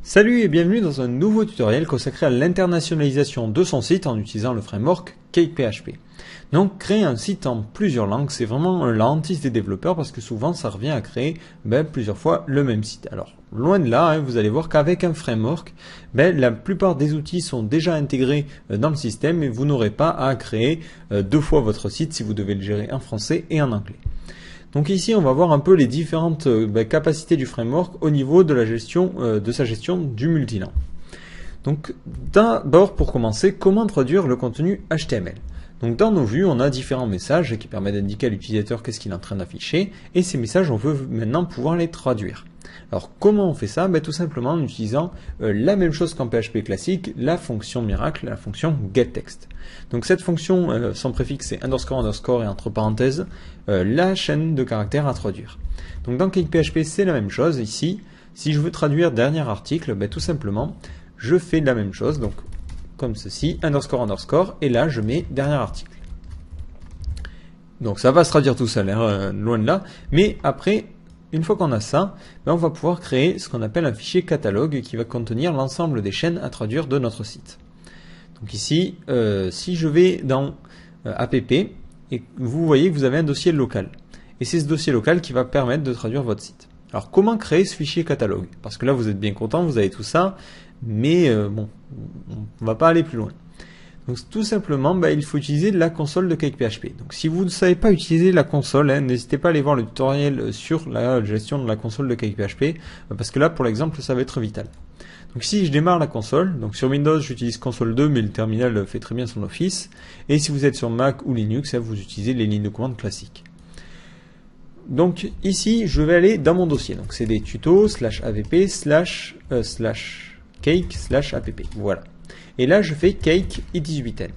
Salut et bienvenue dans un nouveau tutoriel consacré à l'internationalisation de son site en utilisant le framework CakePHP. Donc créer un site en plusieurs langues, c'est vraiment la hantise des développeurs parce que souvent ça revient à créer plusieurs fois le même site. Alors loin de là, vous allez voir qu'avec un framework, la plupart des outils sont déjà intégrés dans le système et vous n'aurez pas à créer deux fois votre site si vous devez le gérer en français et en anglais. Donc ici, on va voir un peu les différentes capacités du framework au niveau de la gestion de sa gestion du multilingue. Donc d'abord, pour commencer, comment traduire le contenu HTML. Donc dans nos vues, on a différents messages qui permettent d'indiquer à l'utilisateur qu'est-ce qu'il est en train d'afficher, et ces messages, on veut maintenant pouvoir les traduire. Alors comment on fait ça? Tout simplement en utilisant la même chose qu'en PHP classique, la fonction miracle, la fonction getText. Donc cette fonction, son préfixe c'est __ et entre parenthèses, la chaîne de caractères à traduire. Donc dans CakePHP c'est la même chose. Ici, si je veux traduire dernier article, tout simplement, je fais la même chose, donc comme ceci, __ et là je mets dernier article. Donc ça va se traduire tout seul, loin de là, mais après, une fois qu'on a ça, on va pouvoir créer ce qu'on appelle un fichier catalogue qui va contenir l'ensemble des chaînes à traduire de notre site. Donc ici, si je vais dans app, et vous voyez que vous avez un dossier local. Et c'est ce dossier local qui va permettre de traduire votre site. Alors comment créer ce fichier catalogue? Parce que là vous êtes bien content, vous avez tout ça, mais bon, on ne va pas aller plus loin. Donc tout simplement, il faut utiliser la console de CakePHP. Donc si vous ne savez pas utiliser la console, n'hésitez pas à aller voir le tutoriel sur la gestion de la console de CakePHP, parce que là pour l'exemple ça va être vital. Donc si je démarre la console, donc sur Windows j'utilise console 2 mais le terminal fait très bien son office, et si vous êtes sur Mac ou Linux, vous utilisez les lignes de commande classiques. Donc ici je vais aller dans mon dossier, donc c'est des tutos /avp /cake/app, voilà. Et là je fais cake i18n.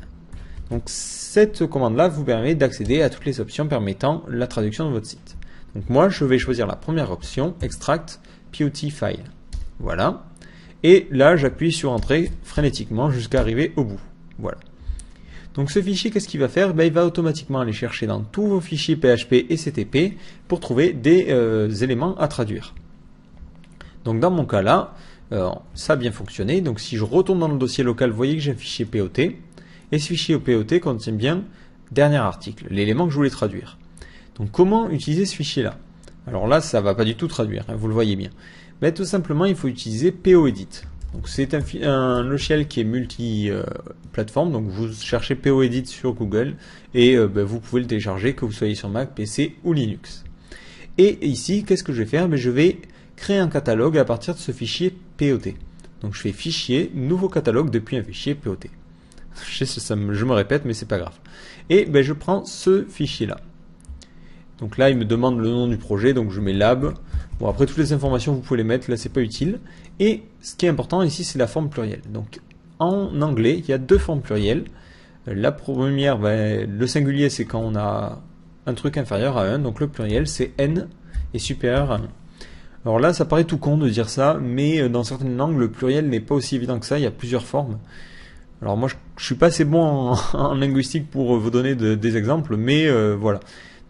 Donc cette commande là vous permet d'accéder à toutes les options permettant la traduction de votre site. Donc moi je vais choisir la première option, extract POT file, voilà. Et là j'appuie sur entrée frénétiquement jusqu'à arriver au bout, voilà. Donc ce fichier, qu'est-ce qu'il va faire? Il va automatiquement aller chercher dans tous vos fichiers PHP et CTP pour trouver des éléments à traduire. Donc dans mon cas là, ça a bien fonctionné. Donc si je retourne dans le dossier local, vous voyez que j'ai un fichier POT. Et ce fichier POT contient bien dernier article, l'élément que je voulais traduire. Donc comment utiliser ce fichier là? Alors là, ça ne va pas du tout traduire, vous le voyez bien. Tout simplement, il faut utiliser POEdit. Donc c'est un logiciel qui est multi-plateforme, donc vous cherchez POEdit sur Google et vous pouvez le télécharger que vous soyez sur Mac, PC ou Linux. Et ici, qu'est-ce que je vais faire? Je vais créer un catalogue à partir de ce fichier POT. Donc je fais fichier, nouveau catalogue depuis un fichier POT. Je me répète, mais c'est pas grave. Et je prends ce fichier là. Donc là, il me demande le nom du projet, donc je mets lab. Bon, après toutes les informations, vous pouvez les mettre, là c'est pas utile. Et ce qui est important ici, c'est la forme plurielle. Donc en anglais, il y a deux formes plurielles. La première, le singulier, c'est quand on a un truc inférieur à 1, donc le pluriel, c'est n est supérieur à 1. Alors là, ça paraît tout con de dire ça, mais dans certaines langues, le pluriel n'est pas aussi évident que ça, il y a plusieurs formes. Alors moi, je suis pas assez bon en linguistique pour vous donner des exemples, mais voilà.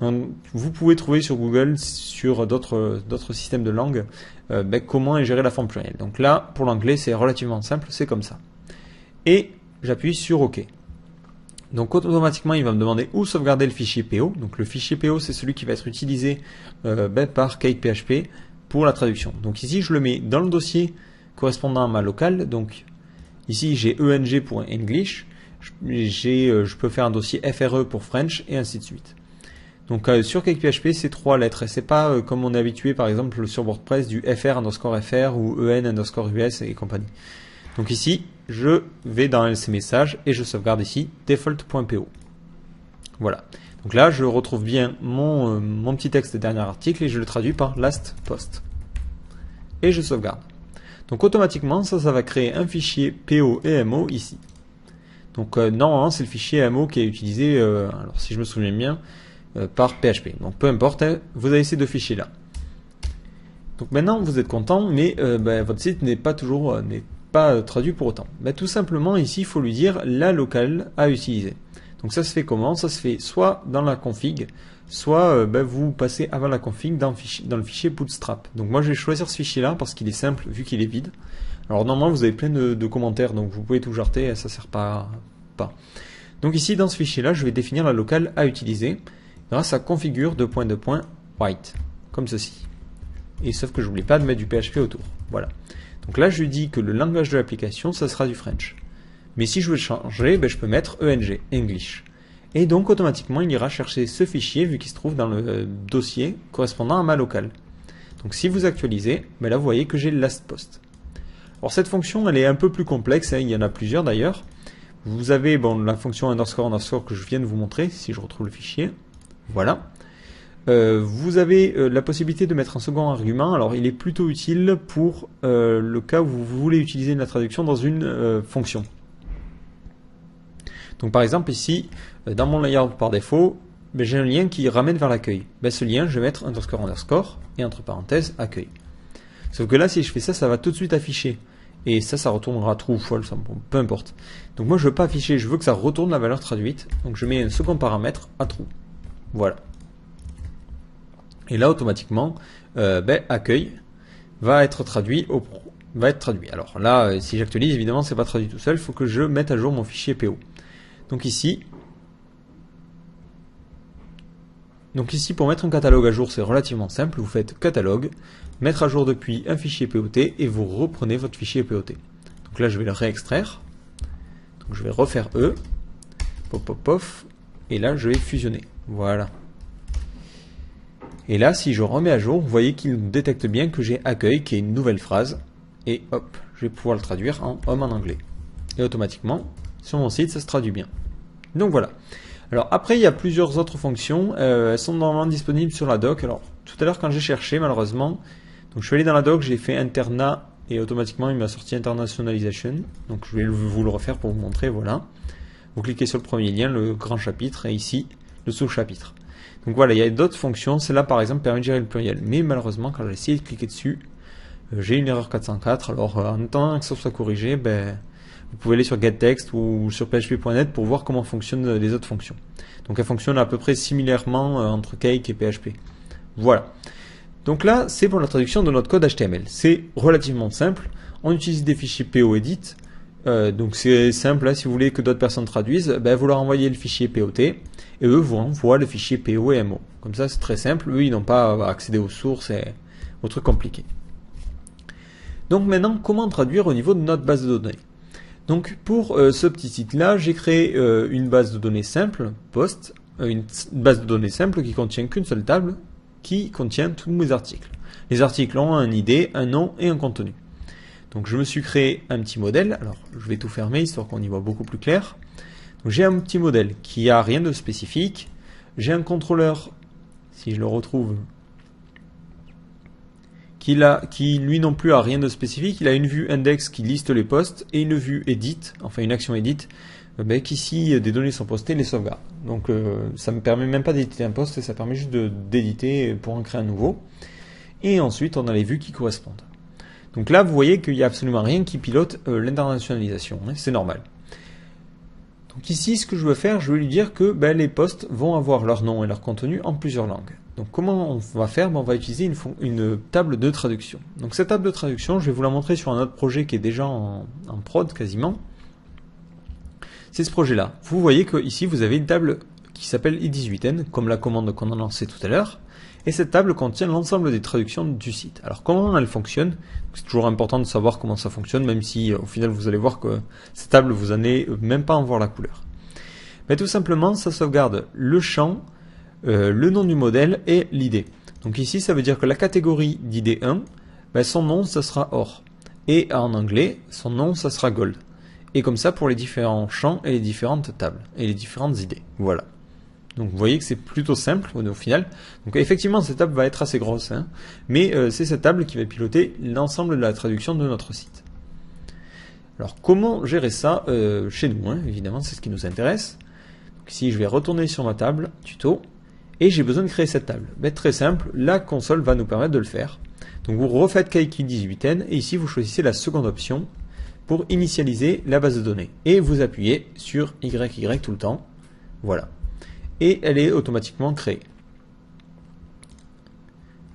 Donc, vous pouvez trouver sur Google, sur d'autres systèmes de langue, comment gérer la forme plurielle. Donc là, pour l'anglais, c'est relativement simple, c'est comme ça. Et j'appuie sur OK. Donc automatiquement, il va me demander où sauvegarder le fichier PO. Donc le fichier PO, c'est celui qui va être utilisé par CakePHP pour la traduction. Donc ici, je le mets dans le dossier correspondant à ma locale. Donc ici, j'ai ENG pour English. Je peux faire un dossier FRE pour French et ainsi de suite. Donc sur CakePHP, c'est 3 lettres. Et c'est pas comme on est habitué par exemple sur WordPress du fr_fr ou en_us et compagnie. Donc ici, je vais dans ces messages et je sauvegarde ici default.po. Voilà. Donc là, je retrouve bien mon petit texte dernier article et je le traduis par last post. Et je sauvegarde. Donc automatiquement, ça va créer un fichier PO et MO ici. Donc normalement, c'est le fichier MO qui est utilisé, alors si je me souviens bien, par PHP. Donc peu importe, vous avez ces deux fichiers là. Donc maintenant vous êtes content, mais votre site n'est pas traduit pour autant. Tout simplement ici il faut lui dire la locale à utiliser. Donc ça se fait comment? Ça se fait soit dans la config, soit vous passez avant la config dans le fichier Bootstrap. Donc moi je vais choisir ce fichier-là parce qu'il est simple vu qu'il est vide. Alors normalement vous avez plein de commentaires, donc vous pouvez tout jarter, ça sert pas. Donc ici dans ce fichier-là, je vais définir la locale à utiliser grâce à configure white, comme ceci. Et sauf que je n'oublie pas de mettre du PHP autour. Voilà. Donc là je lui dis que le langage de l'application, ça sera du French. Mais si je veux le changer, je peux mettre ENG, English. Et donc automatiquement il ira chercher ce fichier vu qu'il se trouve dans le dossier correspondant à ma locale. Donc si vous actualisez, là vous voyez que j'ai last post. Alors cette fonction elle est un peu plus complexe, il y en a plusieurs d'ailleurs. Vous avez la fonction underscore que je viens de vous montrer, si je retrouve le fichier. Voilà. Vous avez la possibilité de mettre un second argument. Alors il est plutôt utile pour le cas où vous voulez utiliser la traduction dans une fonction. Donc par exemple ici, dans mon layout par défaut, j'ai un lien qui ramène vers l'accueil. Ce lien, je vais mettre underscore et entre parenthèses accueil. Sauf que là, si je fais ça, ça va tout de suite afficher. Et ça retournera true ou false, peu importe. Donc moi, je veux pas afficher, je veux que ça retourne la valeur traduite. Donc je mets un second paramètre à true. Voilà. Et là, automatiquement, accueil va être traduit Alors là, si j'actualise, évidemment, c'est pas traduit tout seul. Il faut que je mette à jour mon fichier PO. Donc ici, pour mettre un catalogue à jour, c'est relativement simple. Vous faites catalogue, mettre à jour depuis un fichier POT et vous reprenez votre fichier POT. Donc là, je vais le réextraire. Donc je vais refaire E, et là, je vais fusionner. Voilà. Et là, si je remets à jour, vous voyez qu'il détecte bien que j'ai accueil, qui est une nouvelle phrase. Et hop, je vais pouvoir le traduire en homme en anglais. Et automatiquement, sur mon site, ça se traduit bien. Donc voilà. Alors après, il y a plusieurs autres fonctions. Elles sont normalement disponibles sur la doc. Alors tout à l'heure, quand j'ai cherché, malheureusement, donc je suis allé dans la doc, j'ai fait internat et automatiquement, il m'a sorti internationalization. Donc je vais vous le refaire pour vous montrer. Voilà. Vous cliquez sur le premier lien, le grand chapitre, et ici, le sous-chapitre. Donc voilà, il y a d'autres fonctions. Celle-là, par exemple, permet de gérer le pluriel. Mais malheureusement, quand j'ai essayé de cliquer dessus, j'ai une erreur 404. Alors en attendant que ça soit corrigé, vous pouvez aller sur getText ou sur php.net pour voir comment fonctionnent les autres fonctions. Donc elles fonctionnent à peu près similairement entre Cake et PHP. Voilà. Donc là, c'est pour la traduction de notre code HTML. C'est relativement simple. On utilise des fichiers POEdit. Donc c'est simple, là, si vous voulez que d'autres personnes traduisent, vous leur envoyez le fichier POT et eux vous envoient le fichier PO et MO. Comme ça, c'est très simple. Eux, ils n'ont pas à accéder aux sources et aux trucs compliqués. Donc maintenant, comment traduire au niveau de notre base de données? Donc pour ce petit site-là, j'ai créé une base de données simple, post, une base de données simple qui contient qu'une seule table, qui contient tous mes articles. Les articles ont un ID, un nom et un contenu. Donc je me suis créé un petit modèle, alors je vais tout fermer histoire qu'on y voit beaucoup plus clair. Donc j'ai un petit modèle qui a rien de spécifique, j'ai un contrôleur, si je le retrouve, qui lui non plus a rien de spécifique. Il a une vue index qui liste les posts et une vue edit, enfin une action edit, qui si des données sont postées, les sauvegarde. Donc ça me permet même pas d'éditer un post, ça permet juste d'éditer pour en créer un nouveau. Et ensuite on a les vues qui correspondent. Donc là vous voyez qu'il n'y a absolument rien qui pilote l'internationalisation, c'est normal. Donc ici ce que je veux faire, je vais lui dire que les posts vont avoir leur nom et leur contenu en plusieurs langues. Donc comment on va faire? On va utiliser une table de traduction. Donc cette table de traduction, je vais vous la montrer sur un autre projet qui est déjà en prod quasiment. C'est ce projet-là. Vous voyez que ici vous avez une table qui s'appelle i18n, comme la commande qu'on a lancée tout à l'heure. Et cette table contient l'ensemble des traductions du site. Alors comment elle fonctionne? C'est toujours important de savoir comment ça fonctionne, même si au final vous allez voir que cette table, vous n'allez même pas en voir la couleur. Mais tout simplement, ça sauvegarde le champ, le nom du modèle et l'ID. Donc ici, ça veut dire que la catégorie d'ID 1, son nom, ça sera or. Et en anglais, son nom, ça sera gold. Et comme ça pour les différents champs et les différentes tables et les différentes idées. Voilà. Donc vous voyez que c'est plutôt simple au final. Donc effectivement, cette table va être assez grosse, mais c'est cette table qui va piloter l'ensemble de la traduction de notre site. Alors comment gérer ça chez nous, évidemment, c'est ce qui nous intéresse. Donc ici, je vais retourner sur ma table, tuto, et j'ai besoin de créer cette table. Très simple, la console va nous permettre de le faire. Donc vous refaites Kaiki 18n, et ici vous choisissez la seconde option pour initialiser la base de données. Et vous appuyez sur YY tout le temps. Voilà. Et elle est automatiquement créée.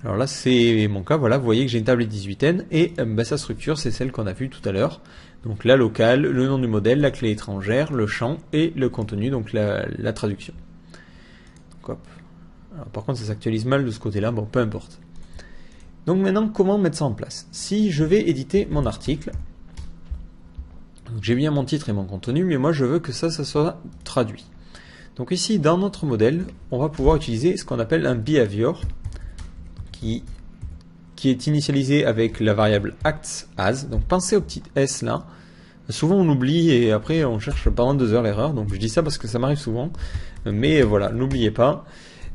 Alors là, c'est mon cas, voilà, vous voyez que j'ai une table 18n et sa structure, c'est celle qu'on a vue tout à l'heure. Donc la locale, le nom du modèle, la clé étrangère, le champ et le contenu, donc la traduction. Donc, hop. Alors, par contre, ça s'actualise mal de ce côté-là, bon, peu importe. Donc maintenant, comment mettre ça en place? Si je vais éditer mon article, j'ai bien mon titre et mon contenu, mais moi je veux que ça soit traduit. Donc ici, dans notre modèle, on va pouvoir utiliser ce qu'on appelle un behavior, qui est initialisé avec la variable acts_as. Donc pensez au petit s là. Souvent on oublie et après on cherche pendant 2 heures l'erreur. Donc je dis ça parce que ça m'arrive souvent. Mais voilà, n'oubliez pas.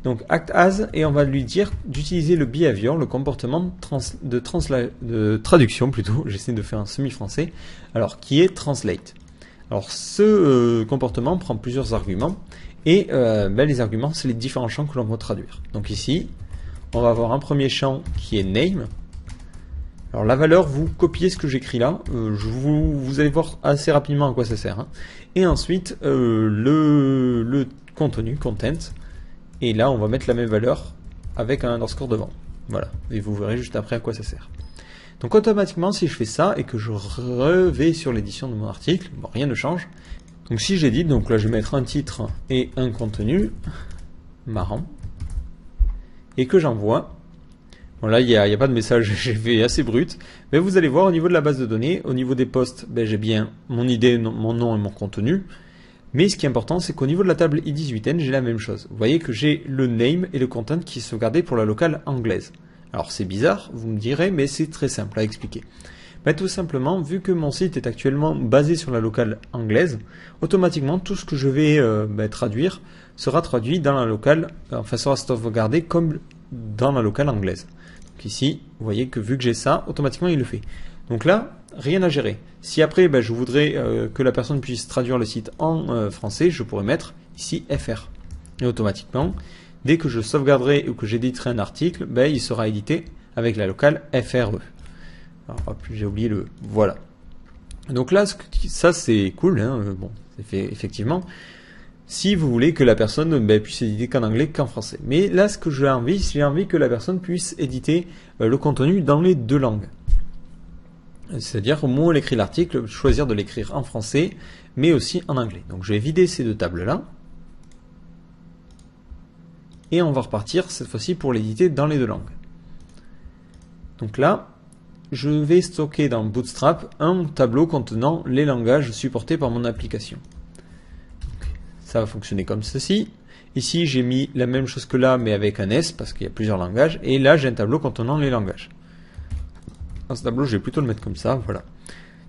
Donc acts_as, et on va lui dire d'utiliser le behavior, le comportement de traduction plutôt. J'essaie de faire un semi-français. Alors qui est translate. Alors ce comportement prend plusieurs arguments. Et les arguments, c'est les différents champs que l'on va traduire. Donc ici, on va avoir un premier champ qui est name. Alors la valeur, vous copiez ce que j'écris là. Vous allez voir assez rapidement à quoi ça sert. Hein. Et ensuite, le contenu, content. Et là, on va mettre la même valeur avec un underscore devant. Voilà. Et vous verrez juste après à quoi ça sert. Donc automatiquement, si je fais ça et que je revais sur l'édition de mon article, bon, rien ne change. Donc si j'édite, donc là je vais mettre un titre et un contenu. Marrant. Et que j'envoie. Bon là il n'y a pas de message, j'ai fait assez brut, mais vous allez voir au niveau de la base de données, au niveau des postes, j'ai bien mon ID, mon nom et mon contenu, mais ce qui est important c'est qu'au niveau de la table i18n j'ai la même chose. Vous voyez que j'ai le name et le content qui est sauvegardé pour la locale anglaise. Alors c'est bizarre, vous me direz, mais c'est très simple à expliquer. Tout simplement, vu que mon site est actuellement basé sur la locale anglaise, automatiquement tout ce que je vais traduire sera traduit dans la locale, sera sauvegardé comme dans la locale anglaise. Donc ici, vous voyez que vu que j'ai ça, automatiquement il le fait. Donc là, rien à gérer. Si après je voudrais que la personne puisse traduire le site en français, je pourrais mettre ici FR. Et automatiquement, dès que je sauvegarderai ou que j'éditerai un article, il sera édité avec la locale FRE. Alors hop, j'ai oublié le... Voilà. Donc là, ça c'est cool, hein, bon, c'est fait effectivement. Si vous voulez que la personne puisse éditer qu'en anglais qu'en français. Mais là, ce que j'ai envie que la personne puisse éditer le contenu dans les 2 langues. C'est-à-dire, au moment où elle écrit l'article, choisir de l'écrire en français, mais aussi en anglais. Donc je vais vider ces 2 tables-là. Et on va repartir cette fois-ci pour l'éditer dans les 2 langues. Donc là, je vais stocker dans Bootstrap un tableau contenant les langages supportés par mon application. Ça va fonctionner comme ceci. Ici, j'ai mis la même chose que là, mais avec un S, parce qu'il y a plusieurs langages. Et là, j'ai un tableau contenant les langages. Dans ce tableau, je vais plutôt le mettre comme ça, voilà.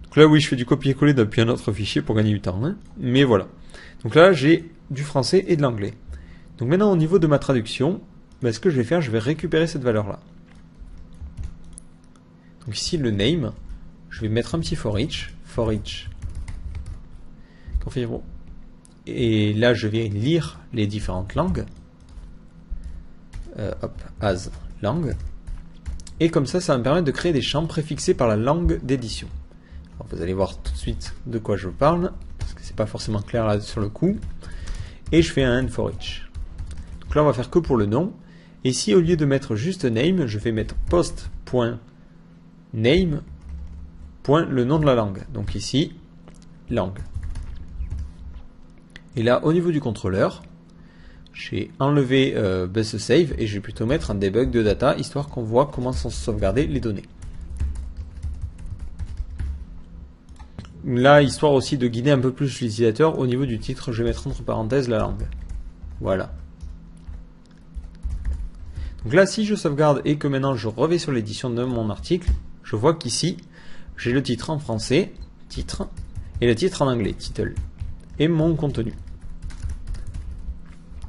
Donc là, oui, je fais du copier-coller depuis un autre fichier pour gagner du temps. Hein. Mais voilà. Donc là, j'ai du français et de l'anglais. Donc maintenant, au niveau de ma traduction, ce que je vais faire, je vais récupérer cette valeur-là. Donc ici, le name, je vais mettre un petit for each. Configure. Et là, je vais lire les différentes langues. As langue. Et comme ça, ça va me permettre de créer des champs préfixés par la langue d'édition. Vous allez voir tout de suite de quoi je parle, parce que c'est pas forcément clair là sur le coup. Et je fais un end for each. Donc là, on va faire que pour le nom. Et ici, au lieu de mettre juste name, je vais mettre post.name, le nom de la langue. Donc ici, langue. Et là, au niveau du contrôleur, j'ai enlevé ce save et je vais plutôt mettre un debug de data, histoire qu'on voit comment sont sauvegardées les données. Là, histoire aussi de guider un peu plus l'utilisateur, au niveau du titre, je vais mettre entre parenthèses la langue. Voilà. Donc là, si je sauvegarde et que maintenant je reviens sur l'édition de mon article, je vois qu'ici, j'ai le titre en français, titre, et le titre en anglais, title, et mon contenu.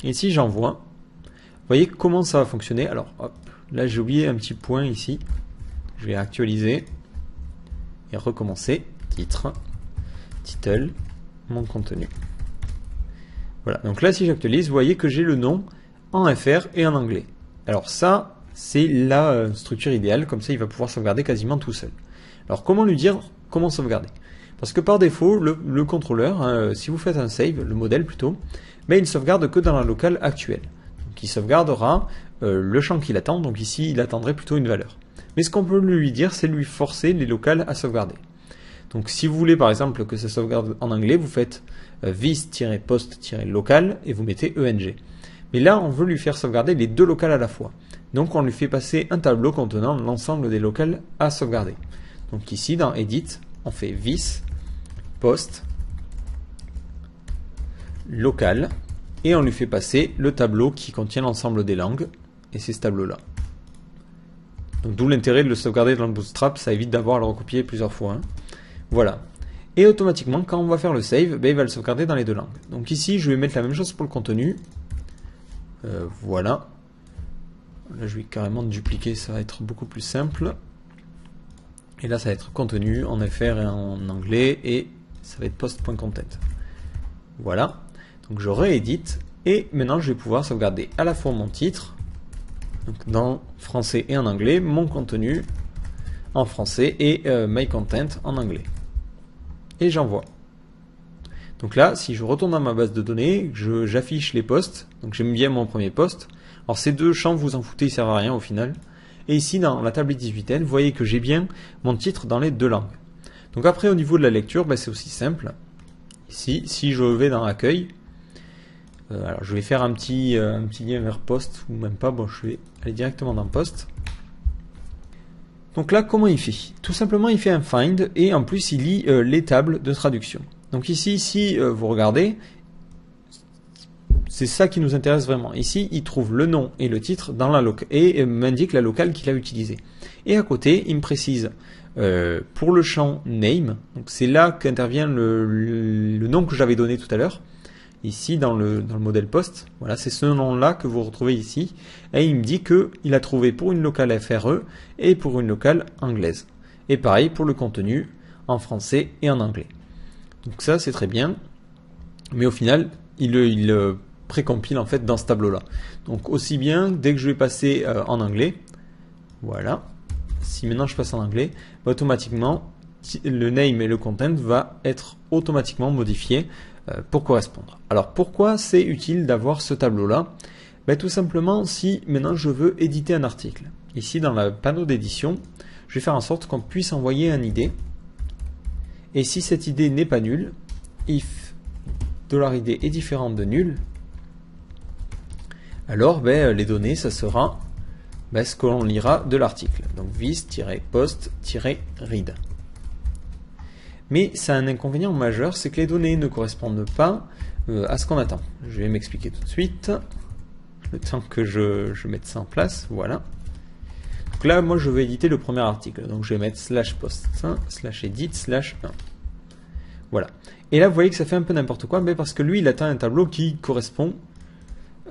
Et si j'envoie, vous voyez comment ça va fonctionner. Alors, hop, là j'ai oublié un petit point ici. Je vais actualiser et recommencer. Titre, title, mon contenu. Voilà, donc là si j'actualise, vous voyez que j'ai le nom en FR et en anglais. Alors ça, c'est la structure idéale, comme ça il va pouvoir sauvegarder quasiment tout seul. Alors comment lui dire comment sauvegarder? Parce que par défaut, le contrôleur, si vous faites un save, le modèle plutôt, mais il sauvegarde que dans la locale actuelle. Donc il sauvegardera le champ qu'il attend, donc ici il attendrait plutôt une valeur. Mais ce qu'on peut lui dire, c'est lui forcer les locales à sauvegarder. Donc si vous voulez par exemple que ça sauvegarde en anglais, vous faites vis-post-local et vous mettez ENG. Mais là, on veut lui faire sauvegarder les deux locales à la fois. Donc on lui fait passer un tableau contenant l'ensemble des locales à sauvegarder. Donc ici, dans Edit, on fait vis-post local et on lui fait passer le tableau qui contient l'ensemble des langues, et c'est ce tableau-là. Donc d'où l'intérêt de le sauvegarder dans le Bootstrap, ça évite d'avoir à le recopier plusieurs fois. Hein. Voilà. Et automatiquement, quand on va faire le save, ben, il va le sauvegarder dans les deux langues. Donc ici, je vais mettre la même chose pour le contenu. Voilà. Là, je vais carrément dupliquer, ça va être beaucoup plus simple. Et là, ça va être contenu en FR et en anglais, et ça va être post.content. Voilà. Donc je réédite, et maintenant je vais pouvoir sauvegarder à la fois mon titre, donc dans français et en anglais, mon contenu en français et my content en anglais. Et j'envoie. Donc là, si je retourne dans ma base de données, j'affiche les posts, donc j'aime bien mon premier post. Alors ces deux champs, vous en foutez, ils servent à rien au final. Et ici, dans la table 18N, vous voyez que j'ai bien mon titre dans les deux langues. Donc après, au niveau de la lecture, ben, c'est aussi simple. Ici, si je vais dans Accueil, alors je vais faire un petit lien vers Post, ou même pas, bon, je vais aller directement dans Post. Donc là, comment il fait? Tout simplement, il fait un find, et en plus, il lit les tables de traduction. Donc ici, si vous regardez, c'est ça qui nous intéresse vraiment. Ici, il trouve le nom et le titre dans la locale et m'indique la locale qu'il a utilisée. Et à côté, il me précise pour le champ name, donc c'est là qu'intervient le nom que j'avais donné tout à l'heure. Ici, dans le modèle post, voilà, c'est ce nom-là que vous retrouvez ici. Et il me dit qu'il a trouvé pour une locale FRE et pour une locale anglaise. Et pareil pour le contenu en français et en anglais. Donc ça, c'est très bien. Mais au final, il précompile en fait dans ce tableau-là. Donc aussi bien, dès que je vais passer en anglais, voilà. Si maintenant je passe en anglais, bah, automatiquement, le name et le content va être automatiquement modifié pour correspondre. Alors pourquoi c'est utile d'avoir ce tableau-là? Tout simplement si maintenant je veux éditer un article. Ici dans le panneau d'édition, je vais faire en sorte qu'on puisse envoyer un ID. Et si cette ID n'est pas nulle, if $id est différente de nul, alors les données, ça sera ce que l'on lira de l'article. Donc vis-post-read. Mais ça a un inconvénient majeur, c'est que les données ne correspondent pas à ce qu'on attend. Je vais m'expliquer tout de suite. Le temps que je mette ça en place, voilà. Donc là, moi, je vais éditer le premier article. Donc je vais mettre /post /edit /1. Voilà. Et là, vous voyez que ça fait un peu n'importe quoi, mais parce que lui, il atteint un tableau qui correspond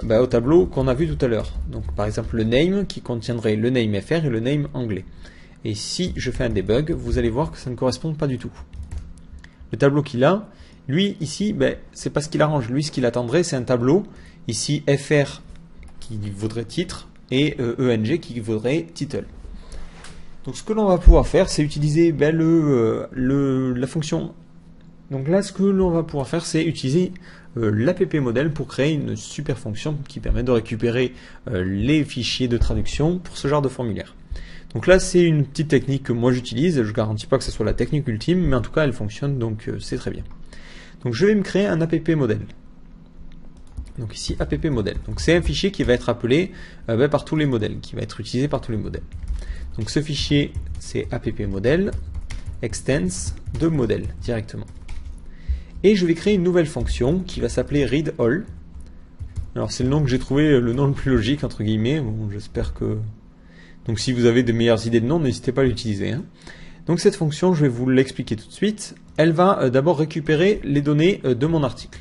au tableau qu'on a vu tout à l'heure. Donc par exemple, le name qui contiendrait le name FR et le name anglais. Et si je fais un debug, vous allez voir que ça ne correspond pas du tout. Le tableau qu'il a, lui, ici, c'est pas ce qu'il arrange. Lui, ce qu'il attendrait, c'est un tableau. Ici, FR qui vaudrait titre et ENG qui vaudrait title. Donc ce que l'on va pouvoir faire, c'est utiliser la fonction. Donc là, ce que l'on va pouvoir faire, c'est utiliser l'app model pour créer une super fonction qui permet de récupérer les fichiers de traduction pour ce genre de formulaire. Donc là, c'est une petite technique que moi j'utilise. Je ne garantis pas que ce soit la technique ultime, mais en tout cas, elle fonctionne, donc c'est très bien. Donc je vais me créer un app model. Donc ici, app model. Donc c'est un fichier qui va être appelé par tous les modèles, qui va être utilisé par tous les modèles. Donc ce fichier, c'est app model extends de modèle directement. Et je vais créer une nouvelle fonction qui va s'appeler read all. Alors c'est le nom que j'ai trouvé, le nom le plus logique entre guillemets. Bon, j'espère que. Donc si vous avez de meilleures idées de nom, n'hésitez pas à l'utiliser. Hein. Donc cette fonction, je vais vous l'expliquer tout de suite. Elle va d'abord récupérer les données de mon article,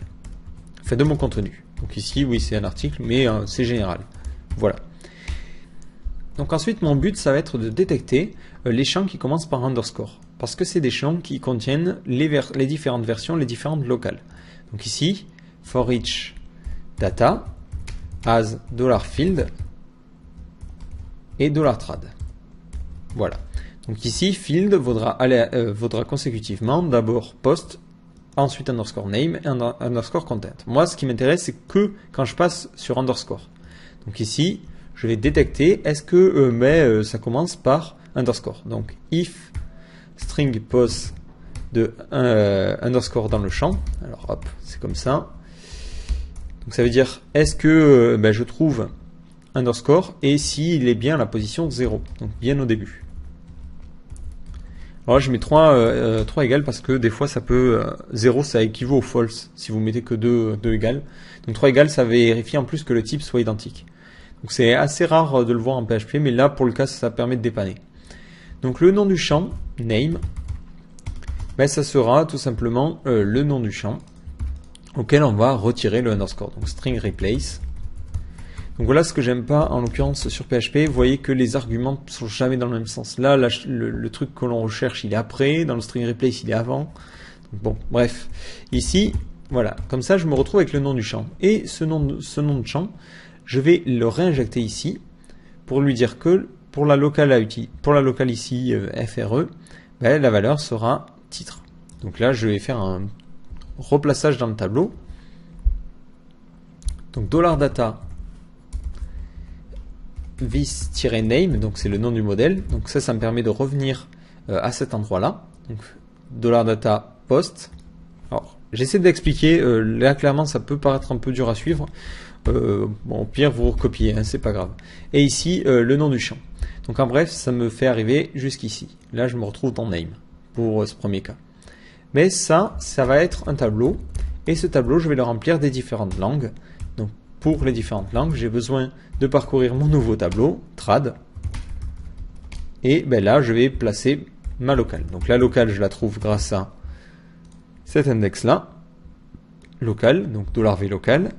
enfin de mon contenu. Donc ici, oui, c'est un article, mais c'est général. Voilà. Donc ensuite, mon but, ça va être de détecter les champs qui commencent par underscore. Parce que c'est des champs qui contiennent les différentes versions, les différentes locales. Donc ici, for each data as $field et $trad. Voilà. Donc ici, field vaudra consécutivement d'abord post ensuite underscore name et underscore content. Moi, ce qui m'intéresse, c'est que quand je passe sur underscore. Donc ici, je vais détecter est-ce que ça commence par underscore. Donc if string pos de underscore dans le champ. Alors hop, c'est comme ça. Donc ça veut dire est-ce que je trouve underscore et s'il est bien à la position 0, donc bien au début. Alors là, je mets 3 égales parce que des fois ça peut 0 ça équivaut au false si vous mettez que 2 égales. Donc 3 égales, ça vérifie en plus que le type soit identique. Donc c'est assez rare de le voir en PHP, mais là pour le cas ça permet de dépanner. Donc le nom du champ, name, ça sera tout simplement le nom du champ auquel on va retirer le underscore. Donc string replace. Donc voilà ce que j'aime pas en l'occurrence sur PHP. Vous voyez que les arguments ne sont jamais dans le même sens. Là, le truc que l'on recherche, il est après. Dans le string replace, il est avant. Donc bon, bref. Ici, voilà. Comme ça, je me retrouve avec le nom du champ. Et ce nom de champ, je vais le réinjecter ici pour lui dire que pour la locale ici, FRE, la valeur sera titre. Donc là, je vais faire un replaçage dans le tableau. Donc $data this-name, donc c'est le nom du modèle. Donc ça me permet de revenir à cet endroit-là. Donc $data post. Alors j'essaie d'expliquer. Là clairement ça peut paraître un peu dur à suivre. Bon, au pire vous recopiez, hein, c'est pas grave. Et ici le nom du champ. Donc en bref, ça me fait arriver jusqu'ici. Là je me retrouve dans name pour ce premier cas. Mais ça va être un tableau. Et ce tableau, je vais le remplir des différentes langues. Donc pour les différentes langues, j'ai besoin de parcourir mon nouveau tableau, trad. Et là, je vais placer ma locale. Donc la locale, je la trouve grâce à cet index-là. Local, donc $v local.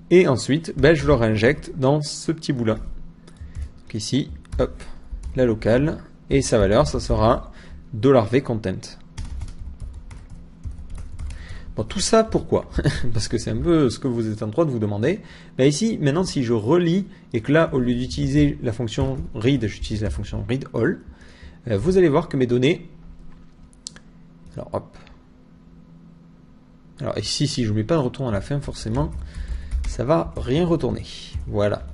Et ensuite, je le réinjecte dans ce petit bout-là. Donc ici, hop, la locale. Et sa valeur, ça sera $v content. Bon, tout ça, pourquoi? Parce que c'est un peu ce que vous êtes en droit de vous demander. Ici, maintenant, si je relis, et que là, au lieu d'utiliser la fonction read, j'utilise la fonction read all, vous allez voir que mes données... Alors, hop. Alors, ici, si je ne mets pas de retour à la fin, forcément, ça va rien retourner. Voilà.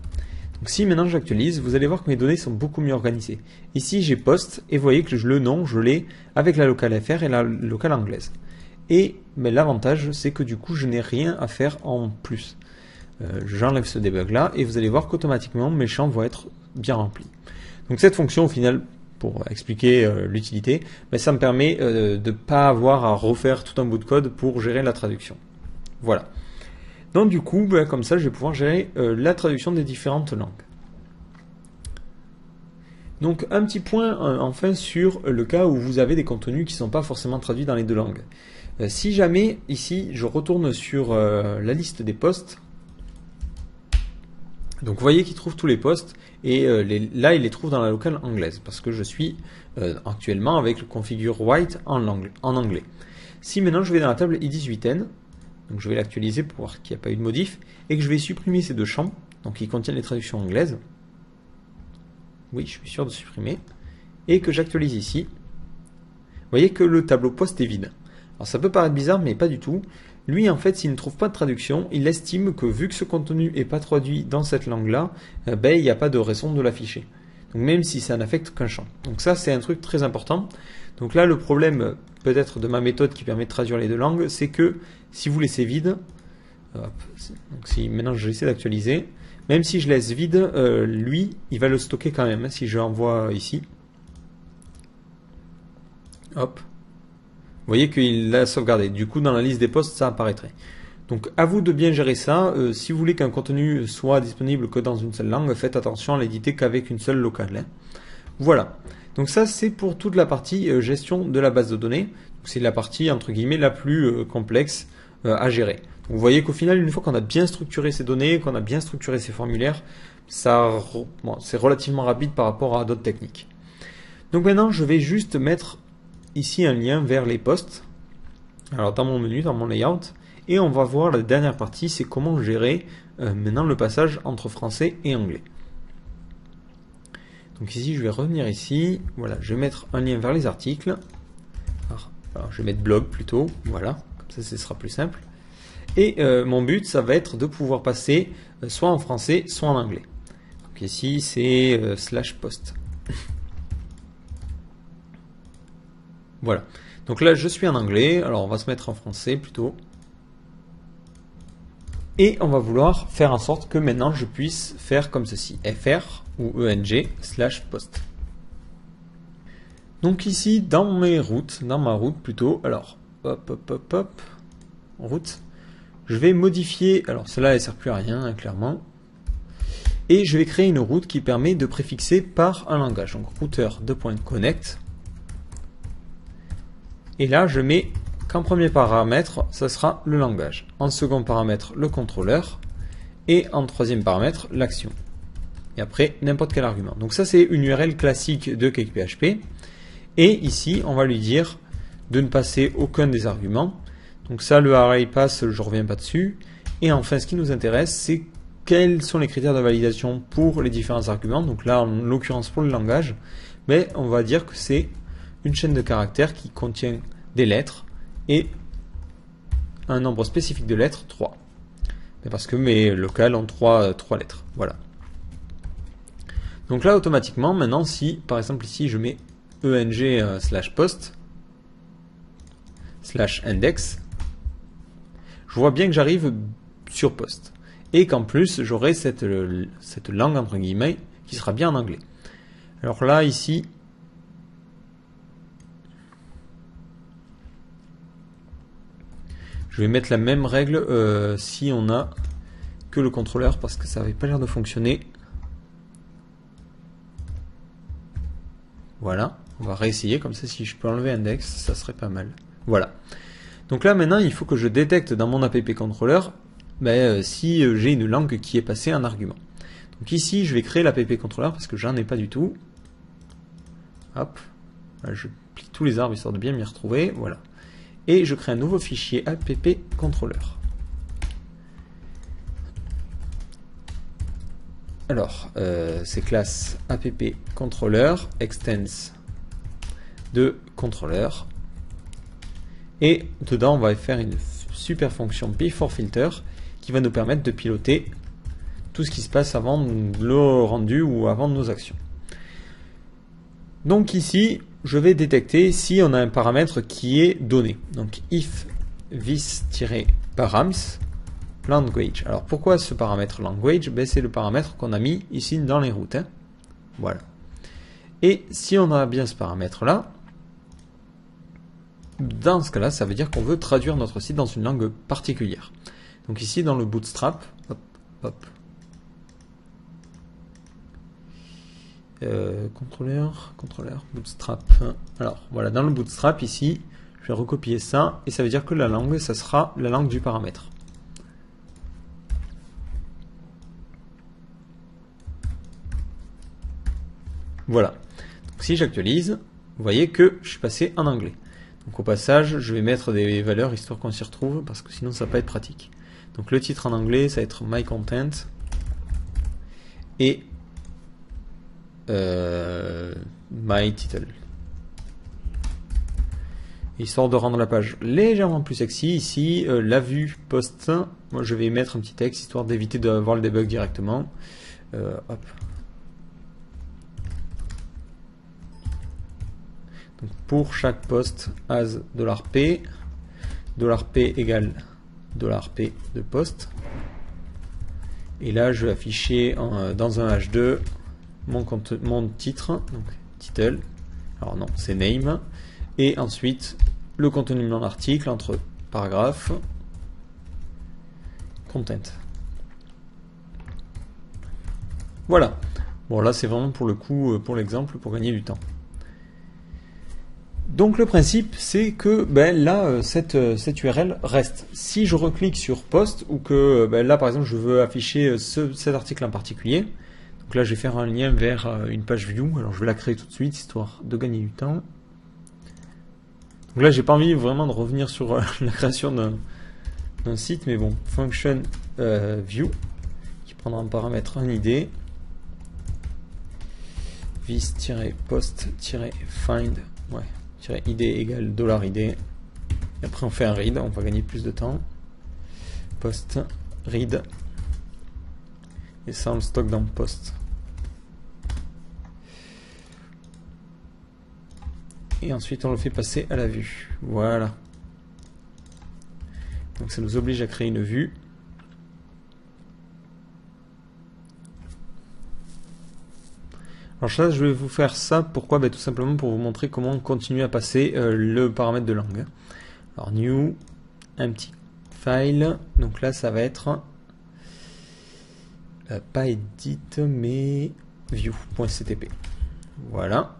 Donc si maintenant j'actualise, vous allez voir que mes données sont beaucoup mieux organisées. Ici j'ai post et vous voyez que le nom je l'ai avec la locale FR et la locale anglaise. Et l'avantage c'est que du coup je n'ai rien à faire en plus. J'enlève ce debug là et vous allez voir qu'automatiquement mes champs vont être bien remplis. Donc cette fonction au final, pour expliquer l'utilité, ça me permet de ne pas avoir à refaire tout un bout de code pour gérer la traduction. Voilà. Donc du coup, comme ça, je vais pouvoir gérer la traduction des différentes langues. Donc un petit point enfin sur le cas où vous avez des contenus qui ne sont pas forcément traduits dans les deux langues. Si jamais, ici, je retourne sur la liste des posts, donc vous voyez qu'il trouve tous les posts, et là il les trouve dans la locale anglaise, parce que je suis actuellement avec le configure white en anglais. Si maintenant je vais dans la table i18n, donc je vais l'actualiser pour voir qu'il n'y a pas eu de modif, et que je vais supprimer ces deux champs, donc qui contiennent les traductions anglaises. Oui, je suis sûr de supprimer. Et que j'actualise ici. Vous voyez que le tableau post est vide. Alors ça peut paraître bizarre, mais pas du tout. Lui, en fait, s'il ne trouve pas de traduction, il estime que vu que ce contenu n'est pas traduit dans cette langue-là, il n'y a pas de raison de l'afficher. Donc même si ça n'affecte qu'un champ. Donc ça, c'est un truc très important. Donc là, le problème peut-être de ma méthode qui permet de traduire les deux langues, c'est que si vous laissez vide, hop, donc si maintenant j'essaie d'actualiser, même si je laisse vide, lui, il va le stocker quand même, si je l'envoie ici. Hop. Vous voyez qu'il l'a sauvegardé. Du coup, dans la liste des postes, ça apparaîtrait. Donc, à vous de bien gérer ça. Si vous voulez qu'un contenu soit disponible que dans une seule langue, faites attention à l'éditer qu'avec une seule locale. Hein. Voilà. Donc ça, c'est pour toute la partie gestion de la base de données. C'est la partie, entre guillemets, la plus complexe à gérer. Donc, vous voyez qu'au final, une fois qu'on a bien structuré ces données, qu'on a bien structuré ces formulaires, c'est relativement rapide par rapport à d'autres techniques. Donc maintenant, je vais juste mettre ici un lien vers les posts. Alors dans mon menu, dans mon layout, et on va voir la dernière partie, c'est comment gérer maintenant le passage entre français et anglais. Donc ici, je vais revenir ici. Voilà, je vais mettre un lien vers les articles. Alors, je vais mettre blog plutôt. Voilà, comme ça, ce sera plus simple. Et mon but, ça va être de pouvoir passer soit en français, soit en anglais. Donc ici, c'est /post. Voilà. Donc là, je suis en anglais. Alors, on va se mettre en français plutôt. Et on va vouloir faire en sorte que maintenant, je puisse faire comme ceci. fr ou eng/post. Donc ici, dans ma route plutôt. Alors, hop. Route. Je vais modifier. Alors, celle-là, elle ne sert plus à rien, hein, clairement. Et je vais créer une route qui permet de préfixer par un langage. Donc, routeur .connect. Et là, je mets qu'en premier paramètre, ça sera le langage. En second paramètre, le contrôleur. Et en troisième paramètre, l'action. Et après, n'importe quel argument. Donc ça, c'est une URL classique de CakePHP. Et ici, on va lui dire de ne passer aucun des arguments. Donc ça, le array pass, je ne reviens pas dessus. Et enfin, ce qui nous intéresse, c'est quels sont les critères de validation pour les différents arguments. Donc là, en l'occurrence pour le langage, mais on va dire que c'est une chaîne de caractères qui contient des lettres et un nombre spécifique de lettres, 3. Mais parce que mes locales ont 3 lettres. Voilà. Donc là, automatiquement, maintenant, si, par exemple, ici, je mets eng/post /index, je vois bien que j'arrive sur post. Et qu'en plus, j'aurai cette langue, entre guillemets, qui sera bien en anglais. Alors là, ici, je vais mettre la même règle si on a que le contrôleur, parce que ça n'avait pas l'air de fonctionner. Voilà, on va réessayer, comme ça si je peux enlever index, ça serait pas mal. Voilà. Donc là maintenant, il faut que je détecte dans mon app controller si j'ai une langue qui est passée en argument. Donc ici, je vais créer l'app controller parce que j'en ai pas du tout. Hop, là, je plie tous les arbres histoire de bien m'y retrouver. Voilà. Et je crée un nouveau fichier app controller. Alors, c'est classe app controller extends de controller. Et dedans, on va faire une super fonction beforeFilter qui va nous permettre de piloter tout ce qui se passe avant le rendu ou avant nos actions. Donc ici, je vais détecter si on a un paramètre qui est donné. Donc if this-params language. Alors pourquoi ce paramètre language? C'est le paramètre qu'on a mis ici dans les routes. Voilà. Et si on a bien ce paramètre là, dans ce cas-là, ça veut dire qu'on veut traduire notre site dans une langue particulière. Donc ici dans le bootstrap, contrôleur, bootstrap. Alors voilà, dans le bootstrap ici, je vais recopier ça et ça veut dire que la langue, ça sera la langue du paramètre. Voilà. Donc, si j'actualise, vous voyez que je suis passé en anglais. Donc au passage, je vais mettre des valeurs histoire qu'on s'y retrouve parce que sinon ça va pas être pratique. Donc le titre en anglais, ça va être My Content et My Title. Histoire de rendre la page légèrement plus sexy, ici, la vue post, moi je vais mettre un petit texte histoire d'éviter d'avoir le debug directement. Hop. Donc pour chaque post as $p, $p égale $p de post. Et là, je vais afficher dans un H2 mon titre, donc title. Alors non, c'est name. Et ensuite, le contenu de mon article entre paragraphe, content. Voilà. Bon, là, c'est vraiment pour le coup, pour l'exemple, pour gagner du temps. Donc le principe, c'est que là, cette URL reste. Si je reclique sur post, ou que là, par exemple, je veux afficher cet article en particulier, donc là, je vais faire un lien vers une page view. Alors, je vais la créer tout de suite, histoire de gagner du temps. Donc là, j'ai pas envie vraiment de revenir sur la création d'un site, mais bon, function view, qui prendra en paramètre un ID. vis-post-find, ouais, -id égale $id. Et après on fait un read, on va gagner plus de temps. Post read. Et ça on le stocke dans post. Et ensuite on le fait passer à la vue. Voilà. Donc ça nous oblige à créer une vue. Alors ça, je vais vous faire ça, pourquoi? Tout simplement pour vous montrer comment continuer à passer le paramètre de langue. Alors new, empty file, donc là ça va être pas edit mais view.ctp. Voilà.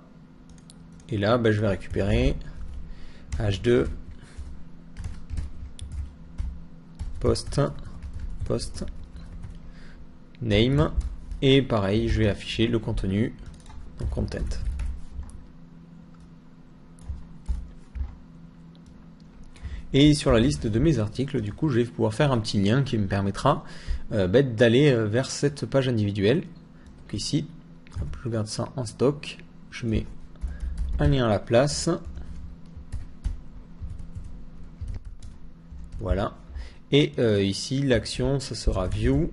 Et là je vais récupérer h2 post name et pareil je vais afficher le contenu, donc content. Et sur la liste de mes articles, du coup, je vais pouvoir faire un petit lien qui me permettra d'aller vers cette page individuelle. Donc ici, hop, je garde ça en stock, je mets un lien à la place. Voilà. Et ici, l'action, ça sera view.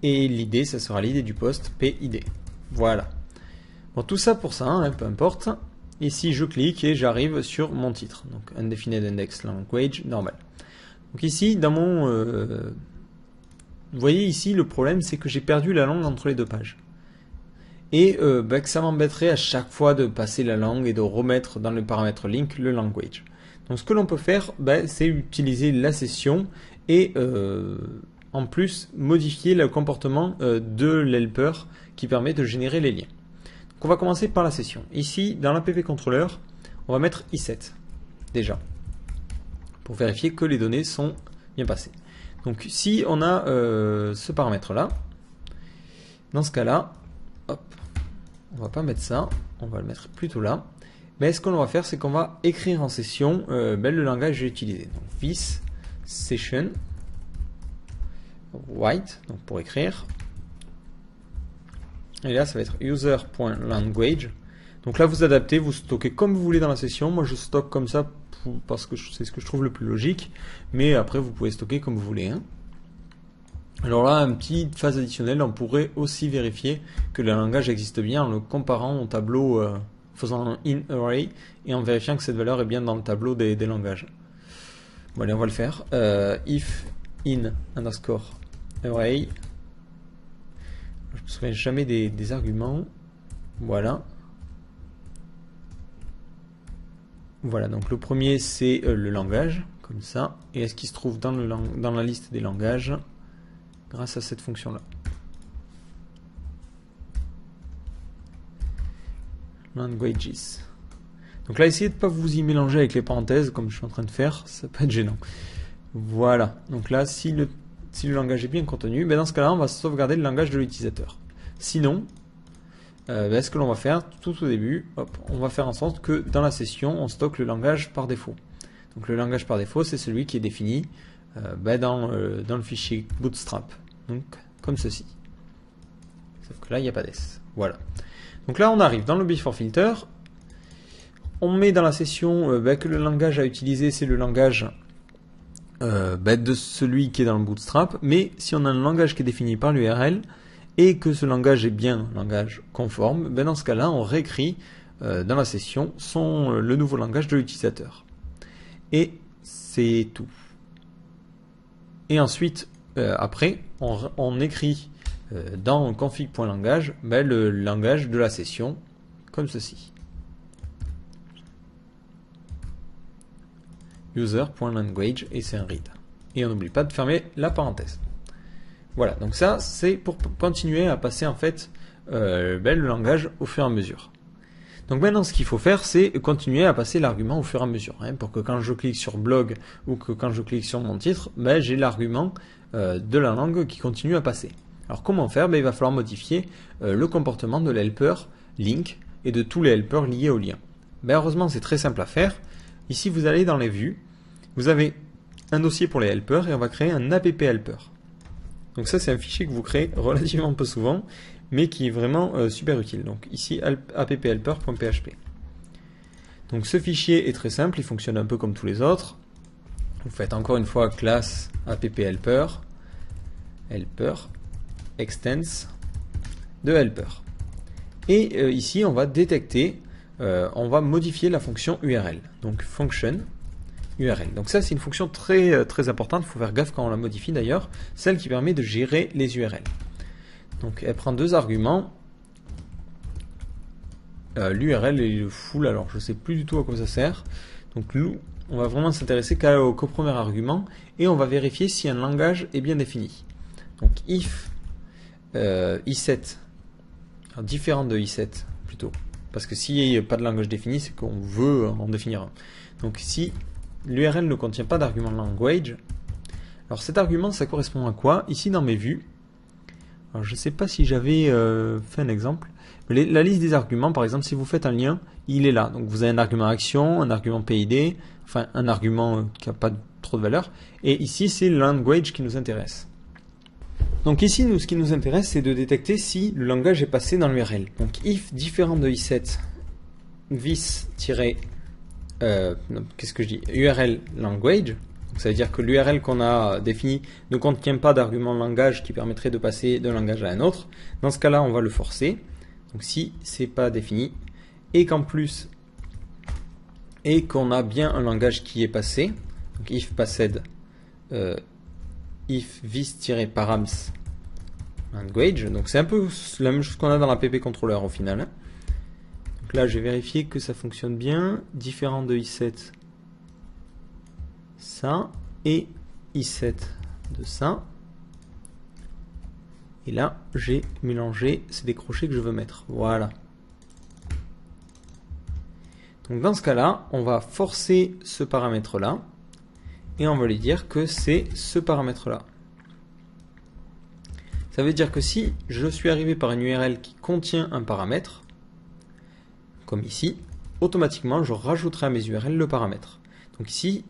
Et l'idée, ça sera l'idée du poste, PID. Voilà. Bon, tout ça pour ça, hein, peu importe. Ici, je clique et j'arrive sur mon titre. Donc, Undefined Index Language, normal. Donc ici, dans mon... vous voyez ici, le problème, c'est que j'ai perdu la langue entre les deux pages. Et que ça m'embêterait à chaque fois de passer la langue et de remettre dans le paramètre link le language. Donc ce que l'on peut faire, c'est utiliser la session et en plus modifier le comportement de l'helper qui permet de générer les liens. Donc on va commencer par la session. Ici, dans l'app controller, on va mettre i7 déjà pour vérifier que les données sont bien passées. Donc si on a ce paramètre là, dans ce cas là, hop, on va pas mettre ça, on va le mettre plutôt là. Mais ce qu'on va faire, c'est qu'on va écrire en session le langage que j'ai utilisé. Donc this session write, donc pour écrire. Et là, ça va être user.language. Donc là, vous adaptez, vous stockez comme vous voulez dans la session. Moi, je stocke comme ça parce que c'est ce que je trouve le plus logique. Mais après, vous pouvez stocker comme vous voulez. Hein. Alors là, une petite phase additionnelle, on pourrait aussi vérifier que le langage existe bien en le comparant au tableau, faisant un in array et en vérifiant que cette valeur est bien dans le tableau des langages. Bon, allez, on va le faire. If in underscore array. Je me souviens jamais des arguments. Voilà. Voilà, donc le premier c'est le langage, comme ça. Et est-ce qu'il se trouve dans la liste des langages grâce à cette fonction-là. Languages. Donc là, essayez de ne pas vous y mélanger avec les parenthèses, comme je suis en train de faire, ça peut être gênant. Voilà, donc là, si le langage est bien contenu, dans ce cas-là, on va sauvegarder le langage de l'utilisateur. Sinon, ce que l'on va faire tout au début, hop, on va faire en sorte que dans la session, on stocke le langage par défaut. Donc le langage par défaut, c'est celui qui est défini dans le fichier Bootstrap, donc comme ceci. Sauf que là, il n'y a pas d'S. Voilà. Donc là, on arrive dans le before filter. On met dans la session que le langage à utiliser, c'est le langage de celui qui est dans le Bootstrap. Mais si on a un langage qui est défini par l'URL et que ce langage est bien un langage conforme, dans ce cas-là, on réécrit dans la session le nouveau langage de l'utilisateur. Et c'est tout. Et ensuite, après, on écrit dans config.langage le langage de la session, comme ceci. User.language et c'est un read. Et on n'oublie pas de fermer la parenthèse. Voilà, donc ça, c'est pour continuer à passer en fait le langage au fur et à mesure. Donc maintenant, ce qu'il faut faire, c'est continuer à passer l'argument au fur et à mesure, pour que quand je clique sur blog ou que quand je clique sur mon titre, j'ai l'argument de la langue qui continue à passer. Alors comment faire? Il va falloir modifier le comportement de l'helper link et de tous les helpers liés au lien. Heureusement, c'est très simple à faire. Ici, vous allez dans les vues, vous avez un dossier pour les helpers et on va créer un app helper. Donc ça, c'est un fichier que vous créez relativement peu souvent, mais qui est vraiment super utile. Donc ici, apphelper.php. Donc ce fichier est très simple, il fonctionne un peu comme tous les autres. Vous faites encore une fois classe apphelper, helper, extends de helper. Et ici, on va détecter, on va modifier la fonction URL. Donc function URL. Donc ça, c'est une fonction très importante, il faut faire gaffe quand on la modifie d'ailleurs, celle qui permet de gérer les URL. Donc elle prend deux arguments. L'URL et le full, alors je ne sais plus du tout à quoi ça sert. Donc nous, on va vraiment s'intéresser qu'au premier argument et on va vérifier si un langage est bien défini. Donc if i7, alors différent de i7 plutôt, parce que s'il n'y a pas de langage défini, c'est qu'on veut en définir un. Donc si l'URL ne contient pas d'argument language, alors cet argument ça correspond à quoi? Ici dans mes vues, alors je ne sais pas si j'avais fait un exemple. La liste des arguments, par exemple, si vous faites un lien, il est là. Donc vous avez un argument action, un argument PID, enfin un argument qui n'a pas trop de valeur. Et ici, c'est le language qui nous intéresse. Donc ici, ce qui nous intéresse, c'est de détecter si le langage est passé dans l'URL. Donc if différent de i7, this qu'est-ce que je dis, URL language. Donc ça veut dire que l'URL qu'on a défini ne contient pas d'argument langage qui permettrait de passer d'un langage à un autre. Dans ce cas-là, on va le forcer. Donc si c'est pas défini et qu'en plus et qu'on a bien un langage qui est passé, donc if passed if this-params language, donc c'est un peu la même chose qu'on a dans la pp controller au final. Donc là j'ai vérifié que ça fonctionne bien, différent de i7 ça et i7 de ça. Et là, j'ai mélangé, c'est des crochets que je veux mettre. Voilà. Donc dans ce cas-là, on va forcer ce paramètre-là. Et on va lui dire que c'est ce paramètre-là. Ça veut dire que si je suis arrivé par une URL qui contient un paramètre, comme ici, automatiquement, je rajouterai à mes URL le paramètre. Donc ici,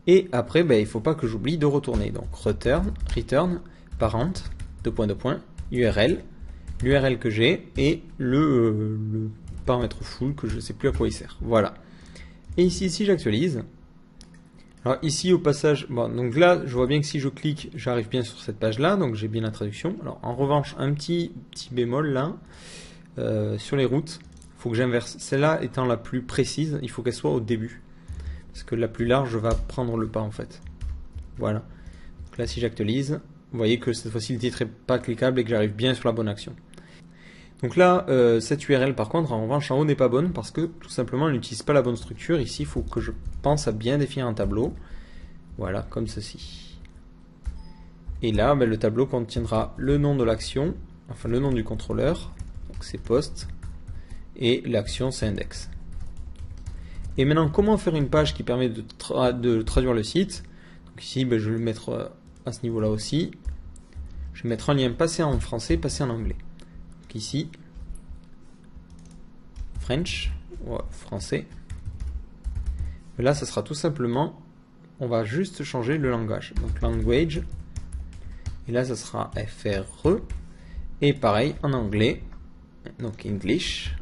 et après, il ne faut pas que j'oublie de retourner. Donc return parent, URL, l'URL que j'ai et le paramètre full que je ne sais plus à quoi il sert. Voilà. Et ici, si j'actualise, alors ici au passage, bon, donc là, je vois bien que si je clique, j'arrive bien sur cette page-là, donc j'ai bien la traduction. Alors en revanche, un petit bémol là, sur les routes, il faut que j'inverse. Celle-là étant la plus précise, il faut qu'elle soit au début. Parce que la plus large va prendre le pas en fait. Voilà. Donc là si j'actualise, vous voyez que cette fois-ci le titre n'est pas cliquable et que j'arrive bien sur la bonne action. Donc là, cette URL par contre, en revanche en haut n'est pas bonne parce que tout simplement elle n'utilise pas la bonne structure. Ici il faut que je pense à bien définir un tableau. Voilà, comme ceci. Et là, le tableau contiendra le nom de l'action, enfin le nom du contrôleur, donc c'est post, et l'action c'est index. Et maintenant, comment faire une page qui permet de traduire le site? Donc ici, je vais le mettre à ce niveau-là aussi. Je vais mettre un lien passé en français, passé en anglais. Donc ici, French, ouais, français. Et là, ça sera tout simplement, on va juste changer le langage. Donc language, et là, ça sera FRE. Et pareil, en anglais, donc English.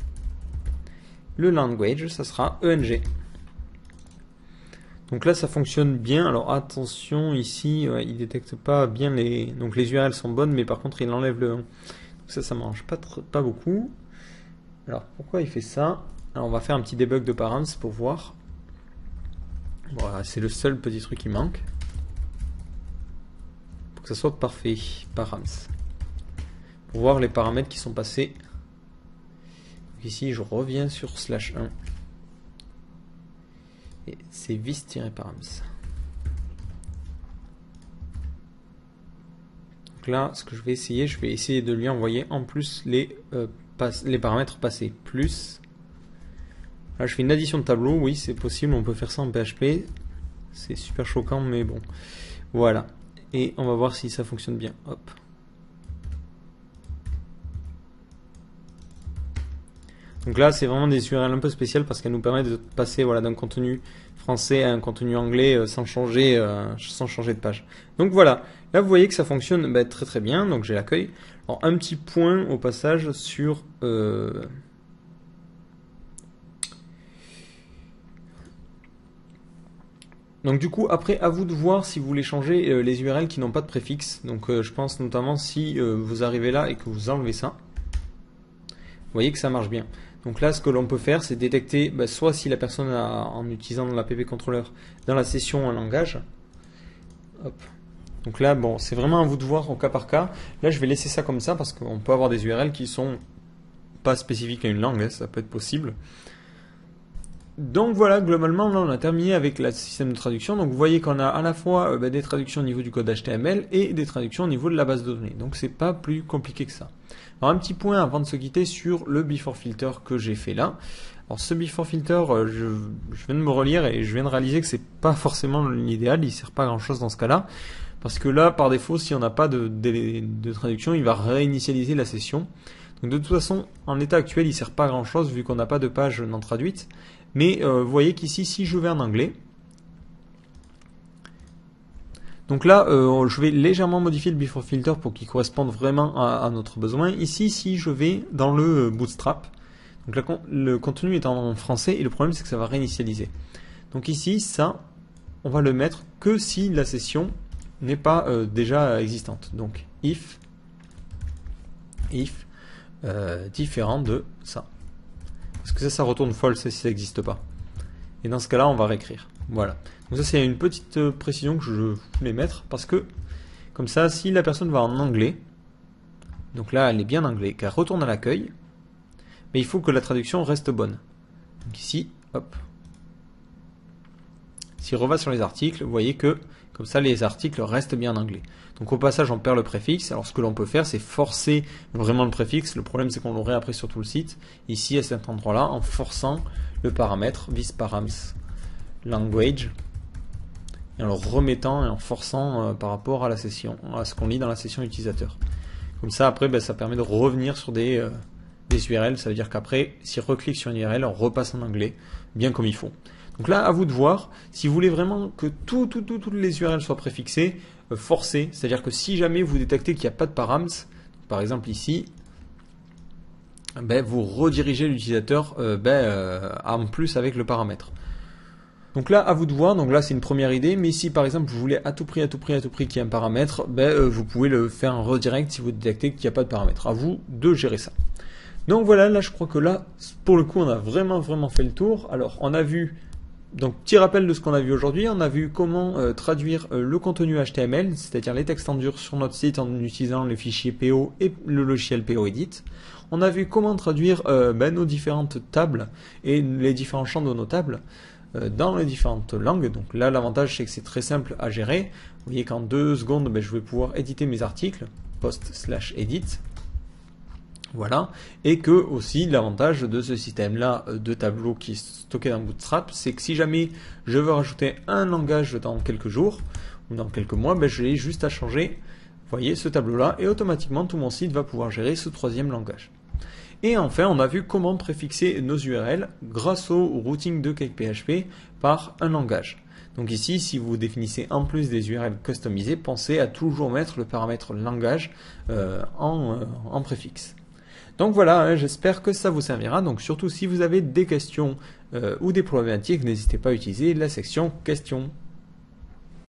Le language, ça sera ENG. Donc là, ça fonctionne bien. Alors attention, ici, il détecte pas bien les... Donc les URL sont bonnes, mais par contre, il enlève le 1. Donc ça mange pas beaucoup. Alors pourquoi il fait ça? Alors on va faire un petit debug de params pour voir. Voilà, c'est le seul petit truc qui manque. Pour que ça soit parfait, params. Pour voir les paramètres qui sont passés. Ici, je reviens sur /1 et c'est vis-params. Donc là, ce que je vais essayer de lui envoyer en plus les paramètres passés. Plus, là, je fais une addition de tableau. Oui, c'est possible, on peut faire ça en PHP. C'est super choquant, mais bon. Voilà. Et on va voir si ça fonctionne bien. Hop. Donc là, c'est vraiment des URL un peu spéciales parce qu'elles nous permettent de passer voilà, d'un contenu français à un contenu anglais sans changer de page. Donc voilà, là vous voyez que ça fonctionne très très bien, donc j'ai l'accueil. Alors un petit point au passage sur... Donc du coup, après, à vous de voir si vous voulez changer les URL qui n'ont pas de préfixe. Donc je pense notamment si vous arrivez là et que vous enlevez ça, vous voyez que ça marche bien. Donc là, ce que l'on peut faire, c'est détecter soit si la personne a, en utilisant l'app controller dans la session un langage. Hop. Donc là, bon, c'est vraiment à vous de voir au cas par cas. Là, je vais laisser ça comme ça parce qu'on peut avoir des URL qui sont pas spécifiques à une langue, hein, ça peut être possible. Donc voilà, globalement, là, on a terminé avec le système de traduction. Donc vous voyez qu'on a à la fois des traductions au niveau du code HTML et des traductions au niveau de la base de données. Donc c'est pas plus compliqué que ça. Alors un petit point avant de se quitter sur le before filter que j'ai fait là. Alors ce before filter, je viens de me relire et je viens de réaliser que c'est pas forcément l'idéal, il sert pas à grand chose dans ce cas-là. Parce que là, par défaut, si on n'a pas de traduction, il va réinitialiser la session. Donc de toute façon, en l'état actuel, il sert pas à grand chose vu qu'on n'a pas de page non traduite. Mais vous voyez qu'ici, si je vais en anglais, donc là, je vais légèrement modifier le before filter pour qu'il corresponde vraiment à notre besoin. Ici, si je vais dans le Bootstrap, donc là, le contenu est en français et le problème c'est que ça va réinitialiser. Donc ici, ça, on va le mettre que si la session n'est pas déjà existante. Donc if différent de ça. Parce que ça retourne false si ça n'existe pas. Et dans ce cas-là, on va réécrire. Voilà. Donc ça, c'est une petite précision que je voulais mettre parce que, comme ça, si la personne va en anglais, donc là, elle est bien en anglais, qu'elle retourne à l'accueil, mais il faut que la traduction reste bonne. Donc ici, hop. S'il reva sur les articles, vous voyez que, comme ça, les articles restent bien en anglais. Donc au passage, on perd le préfixe. Alors ce que l'on peut faire, c'est forcer vraiment le préfixe. Le problème, c'est qu'on l'aurait après sur tout le site. Ici, à cet endroit-là, en forçant le paramètre visparams language et en le remettant et en forçant par rapport à la session, à ce qu'on lit dans la session utilisateur. Comme ça, après, ça permet de revenir sur des URL. Ça veut dire qu'après, s'il reclique sur une URL, on repasse en anglais, bien comme il faut. Donc là, à vous de voir, si vous voulez vraiment que toutes les URL soient préfixées, forcez, c'est-à-dire que si jamais vous détectez qu'il n'y a pas de params, par exemple ici, vous redirigez l'utilisateur en plus avec le paramètre. Donc là, à vous de voir, donc là c'est une première idée, mais si par exemple vous voulez à tout prix qu'il y ait un paramètre, vous pouvez le faire en redirect si vous détectez qu'il n'y a pas de paramètre. À vous de gérer ça. Donc voilà, là je crois que là, pour le coup, on a vraiment fait le tour. Alors on a vu... Donc, petit rappel de ce qu'on a vu aujourd'hui, on a vu comment traduire le contenu HTML, c'est-à-dire les textes en dur sur notre site en utilisant les fichiers PO et le logiciel PO Edit. On a vu comment traduire nos différentes tables et les différents champs de nos tables dans les différentes langues. Donc là, l'avantage, c'est que c'est très simple à gérer. Vous voyez qu'en 2 secondes, je vais pouvoir éditer mes articles, post/edit. Voilà, et que aussi l'avantage de ce système-là de tableau qui est stocké dans Bootstrap, c'est que si jamais je veux rajouter un langage dans quelques jours ou dans quelques mois, j'ai juste à changer, vous voyez, ce tableau-là, et automatiquement tout mon site va pouvoir gérer ce 3e langage. Et enfin, on a vu comment préfixer nos URL grâce au routing de CakePHP par un langage. Donc ici, si vous définissez en plus des URL customisées, pensez à toujours mettre le paramètre langage en préfixe. Donc voilà, j'espère que ça vous servira. Donc surtout si vous avez des questions ou des problématiques, n'hésitez pas à utiliser la section questions.